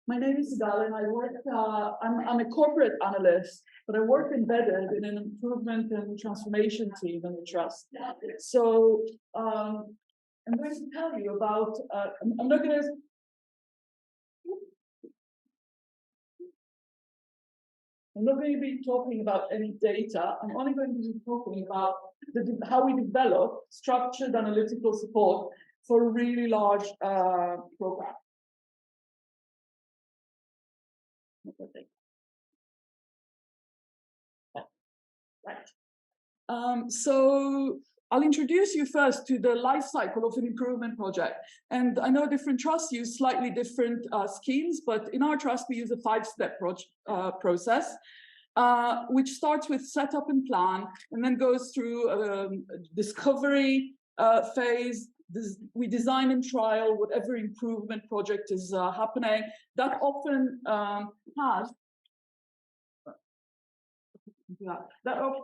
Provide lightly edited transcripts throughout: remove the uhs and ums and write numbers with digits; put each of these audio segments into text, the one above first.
My name is Sygal, and I work. I'm a corporate analyst, but I work embedded in an improvement and transformation team in the trust. So I'm going to tell you about. I'm not going to. I'm not going to be talking about any data. I'm only going to be talking about how we develop structured analytical support for a really large program. Right. So I'll introduce you first to the life cycle of an improvement project. And I know different trusts use slightly different schemes, but in our trust, we use a 5-step process, which starts with setup and plan, and then goes through discovery phase. We design and trial whatever improvement project is happening. That often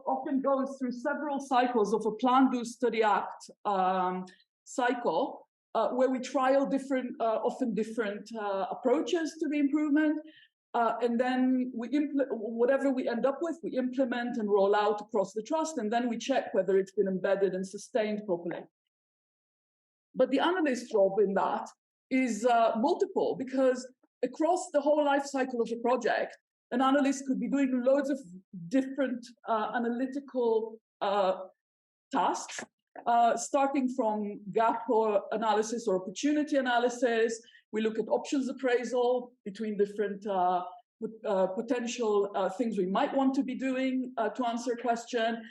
often goes through several cycles of a plan, do, study, act cycle, where we trial different, often different approaches to the improvement, and then we whatever we end up with, we implement and roll out across the trust, and then we check whether it's been embedded and sustained properly. But the analyst job in that is multiple, because across the whole life cycle of a project, an analyst could be doing loads of different analytical tasks, starting from gap or analysis or opportunity analysis. We look at options appraisal between different potential things we might want to be doing to answer a question.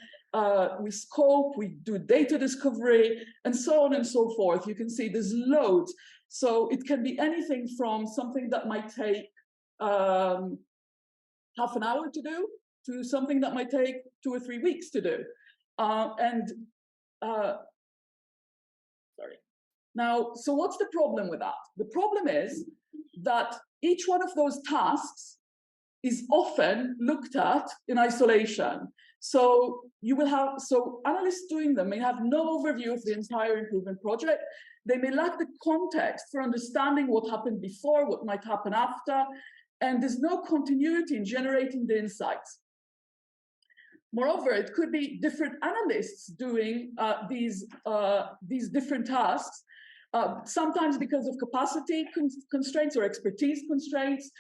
We scope, we do data discovery, and so on and so forth. You can see there's loads. So it can be anything from something that might take half an hour to do to something that might take 2 or 3 weeks to do. Sorry. Now, so what's the problem with that? The problem is that each one of those tasks is often looked at in isolation. So you will have, analysts doing them may have no overview of the entire improvement project. They may lack the context for understanding what happened before, what might happen after, and there's no continuity in generating the insights. Moreover, it could be different analysts doing these different tasks, sometimes because of capacity constraints or expertise constraints.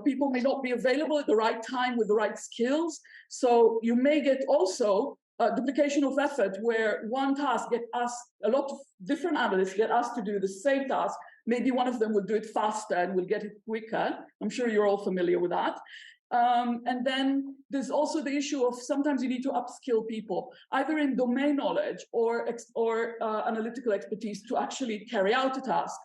People may not be available at the right time with the right skills. So you may get also duplication of effort, where one task gets asked, a lot of different analysts get asked to do the same task. Maybe one of them will do it faster and will get it quicker. I'm sure you're all familiar with that. And then there's also the issue of sometimes you need to upskill people, either in domain knowledge or analytical expertise to actually carry out a task.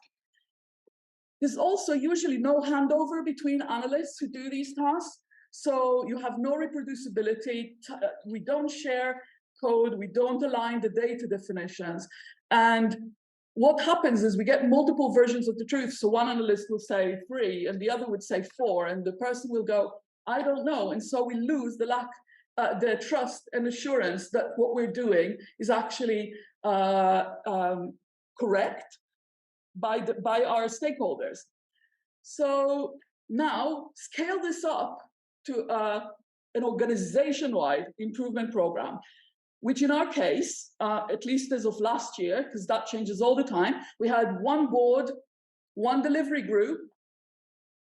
There's also usually no handover between analysts who do these tasks. So you have no reproducibility. We don't share code. We don't align the data definitions. And what happens is we get multiple versions of the truth. So one analyst will say 3 and the other would say 4, and the person will go, I don't know. And so we lose the trust and assurance that what we're doing is actually correct by our stakeholders. So now scale this up to an organization-wide improvement program, which in our case, at least as of last year, because that changes all the time, we had one board, one delivery group.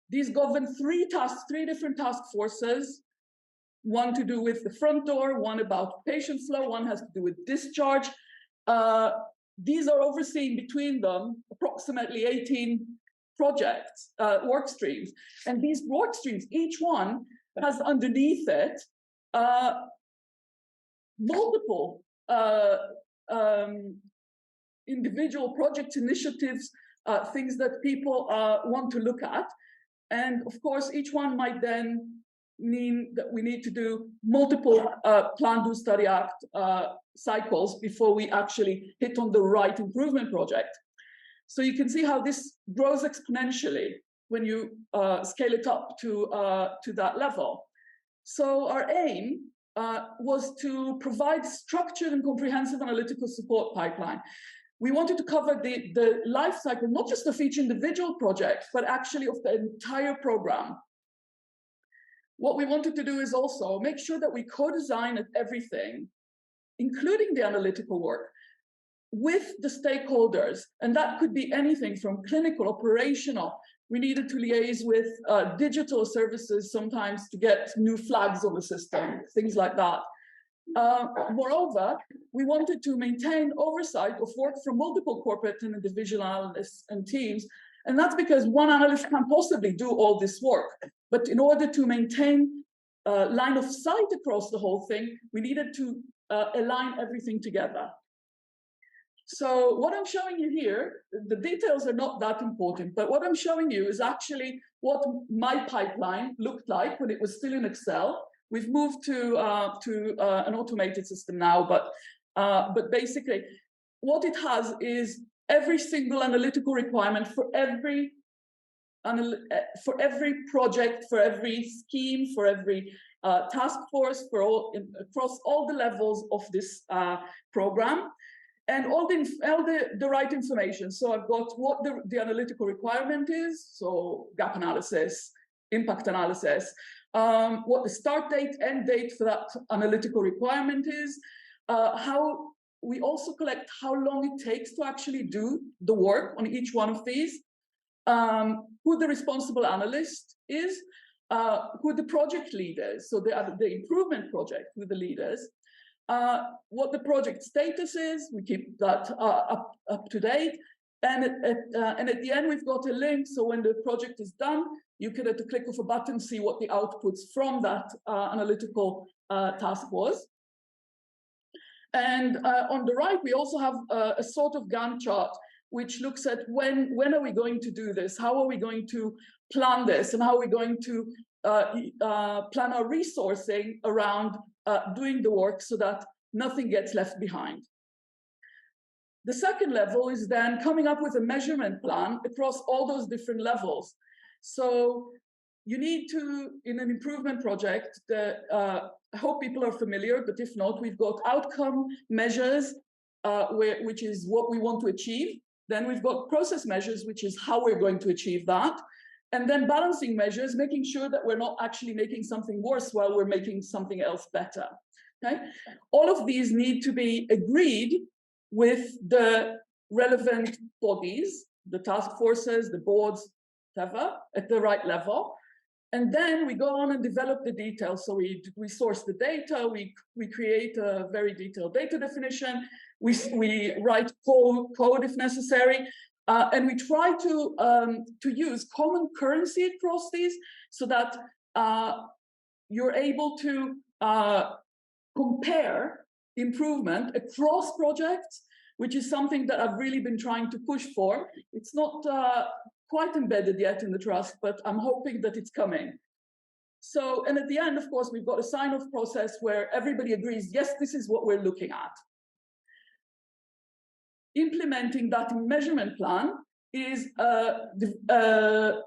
These govern 3 different task forces, one to do with the front door, one about patient flow, one has to do with discharge. These are overseeing between them approximately 18 projects, work streams. And these work streams, each one has underneath it multiple individual project initiatives, things that people want to look at. And of course, each one might then mean that we need to do multiple plan, do, study, act cycles before we actually hit on the right improvement project. So you can see how this grows exponentially when you scale it up to that level. So our aim was to provide structured and comprehensive analytical support pipeline. we wanted to cover the life cycle, not just of each individual project, but actually of the entire program. What we wanted to do is also make sure that we co-design everything, including the analytical work, with the stakeholders. And that could be anything from clinical, operational. We needed to liaise with digital services sometimes to get new flags on the system, things like that. Moreover, we wanted to maintain oversight of work from multiple corporate and individual analysts and teams. And that's because one analyst can't possibly do all this work. But in order to maintain line of sight across the whole thing, we needed to align everything together. So what I'm showing you here, the details are not that important, but what I'm showing you is actually what my pipeline looked like when it was still in Excel. We've moved to an automated system now, but basically what it has is every single analytical requirement for every project, for every scheme, for every task force, across all the levels of this program, and all the right information. So I've got what the analytical requirement is, so gap analysis, impact analysis, what the start date, end date for that analytical requirement is, how we also collect how long it takes to actually do the work on each one of these, who the responsible analyst is, who the project lead is, so the improvement project with the leaders, what the project status is, we keep that up to date, and at the end we've got a link, so when the project is done, you can at the click of a button see what the outputs from that analytical task was. And on the right, we also have a sort of Gantt chart, which looks at when are we going to do this? How are we going to plan this? And how are we going to plan our resourcing around doing the work so that nothing gets left behind? The second level is then coming up with a measurement plan across all those different levels. So you need to, in an improvement project, I hope people are familiar, but if not, we've got outcome measures, which is what we want to achieve. Then we've got process measures, which is how we're going to achieve that. And then balancing measures, making sure that we're not actually making something worse while we're making something else better. Okay? All of these need to be agreed with the relevant bodies, the task forces, the boards, whatever, at the right level. And then we go on and develop the details. So we source the data, we create a very detailed data definition, we write code if necessary, and we try to use common currency across these so that you're able to compare improvement across projects, which is something that I've really been trying to push for. It's not quite embedded yet in the trust, but I'm hoping that it's coming. So, and at the end, of course, we've got a sign-off process where everybody agrees, yes, this is what we're looking at. Implementing that measurement plan is a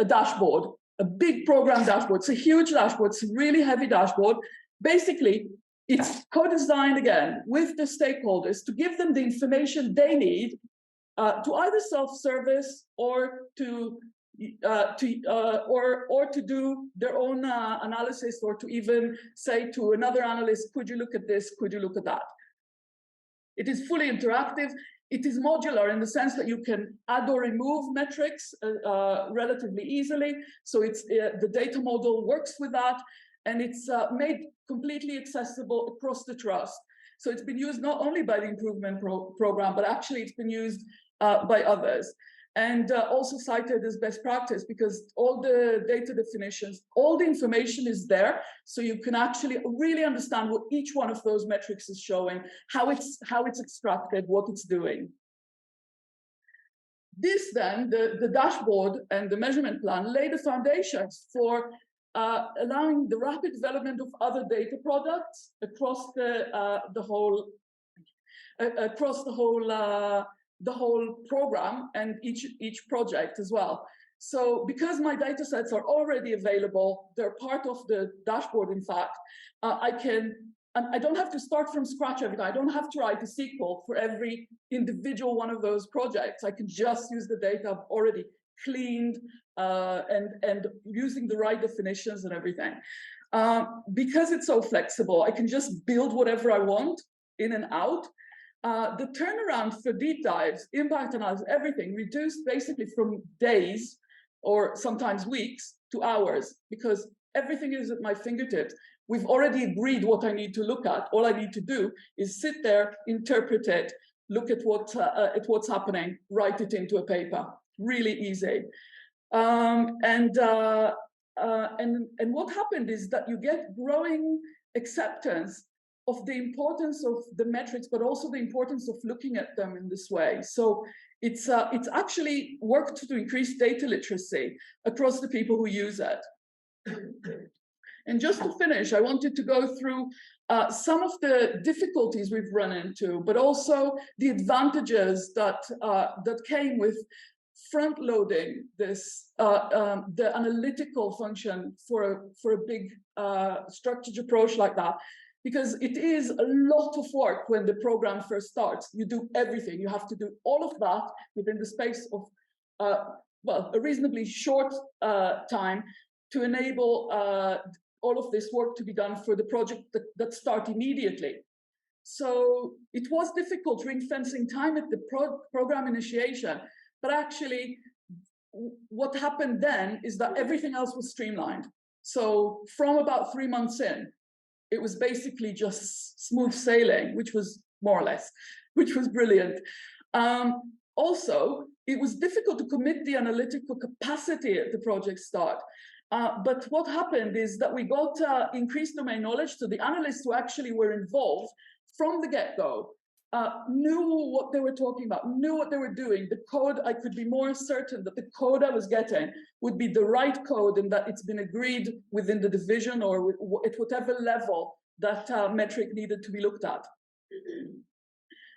dashboard, a big program dashboard. It's a huge dashboard, it's a really heavy dashboard. Basically, it's co-designed again with the stakeholders to give them the information they need to either self-service or to do their own analysis, or to even say to another analyst, could you look at this? Could you look at that? It is fully interactive. It is modular in the sense that you can add or remove metrics relatively easily. So it's the data model works with that, and it's made completely accessible across the trust. So it's been used not only by the improvement program, but actually it's been used by others, and also cited as best practice, because all the data definitions, all the information is there, so you can actually really understand what each one of those metrics is showing, how it's extracted, what it's doing. This then, the dashboard and the measurement plan lay the foundations for allowing the rapid development of other data products across the whole program and each project as well. So because my data sets are already available, they're part of the dashboard, in fact, I can and I don't have to start from scratch every time. I don't have to write a SQL for every individual one of those projects. I can just use the data I've already cleaned and using the right definitions and everything. Because it's so flexible, I can just build whatever I want in and out. The turnaround for deep dives, impact analysis, everything reduced basically from days or sometimes weeks to hours, because everything is at my fingertips. We've already agreed what I need to look at. All I need to do is sit there, interpret it, look at what's happening, write it into a paper. Really easy. And what happened is that you get growing acceptance of the importance of the metrics, but also the importance of looking at them in this way. So it's actually worked to increase data literacy across the people who use it. And just to finish, I wanted to go through some of the difficulties we've run into, but also the advantages that came with front-loading this the analytical function for a big structured approach like that, because it is a lot of work when the program first starts. You do everything. You have to do all of that within the space of well, a reasonably short time to enable all of this work to be done for the project that start immediately. So it was difficult ring-fencing time at the program initiation, but actually what happened then is that everything else was streamlined. So from about 3 months in, it was basically just smooth sailing, which was more or less, which was brilliant. Also, it was difficult to commit the analytical capacity at the project start. But what happened is that we got increased domain knowledge, so the analysts who actually were involved from the get-go knew what they were talking about, knew what they were doing. The code, I could be more certain that the code I was getting would be the right code and that it's been agreed within the division or at whatever level that metric needed to be looked at.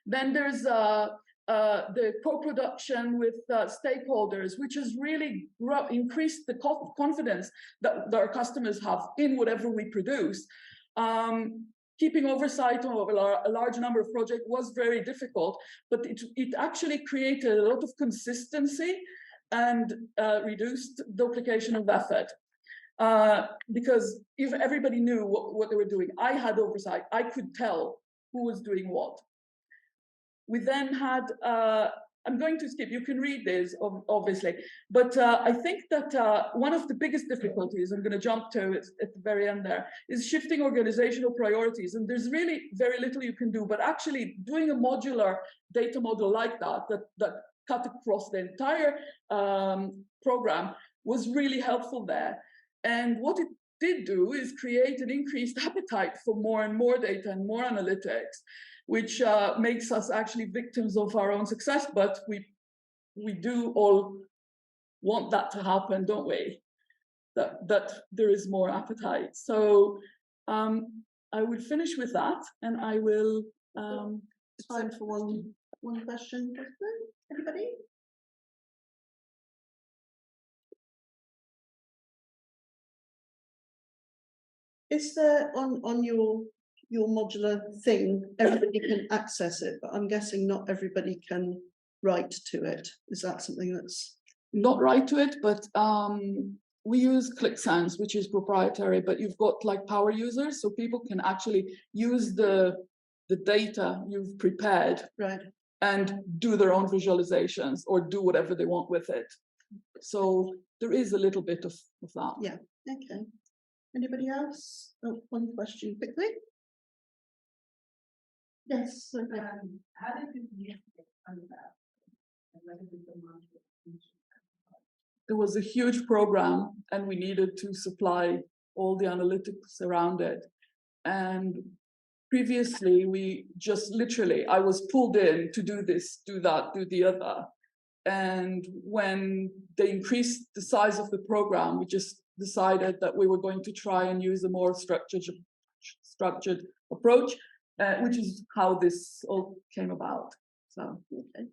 Then there's the co-production with stakeholders, which has really increased the confidence that our customers have in whatever we produce. Keeping oversight of a large number of projects was very difficult, but it actually created a lot of consistency and reduced duplication of effort. Because if everybody knew what they were doing, I had oversight, I could tell who was doing what. We then had, I'm going to skip, you can read this, obviously, but I think that one of the biggest difficulties, I'm going to jump to it at the very end there, is shifting organizational priorities. And there's really very little you can do, but actually doing a modular data model like that cut across the entire program was really helpful there. And what it did do is create an increased appetite for more and more data and more analytics, which makes us actually victims of our own success, but we do all want that to happen, don't we? That there is more appetite. So I will finish with that, and I will. Time for one question. Anybody? Is there on your modular thing, everybody can access it, but I'm guessing not everybody can write to it. Is that something that's not write to it, but we use ClickSense, which is proprietary, but you've got like power users, so people can actually use the data you've prepared, right, and do their own visualizations or do whatever they want with it. So there is a little bit of that. Yeah, okay. Anybody else? Oh, one question quickly. Yes. Okay. How did you fund that? There was a huge program, and we needed to supply all the analytics around it. And previously, we just literally, I was pulled in to do this, do that, do the other. And when they increased the size of the program, we just decided that we were going to try and use a more structured approach, which is how this all came about. So, okay.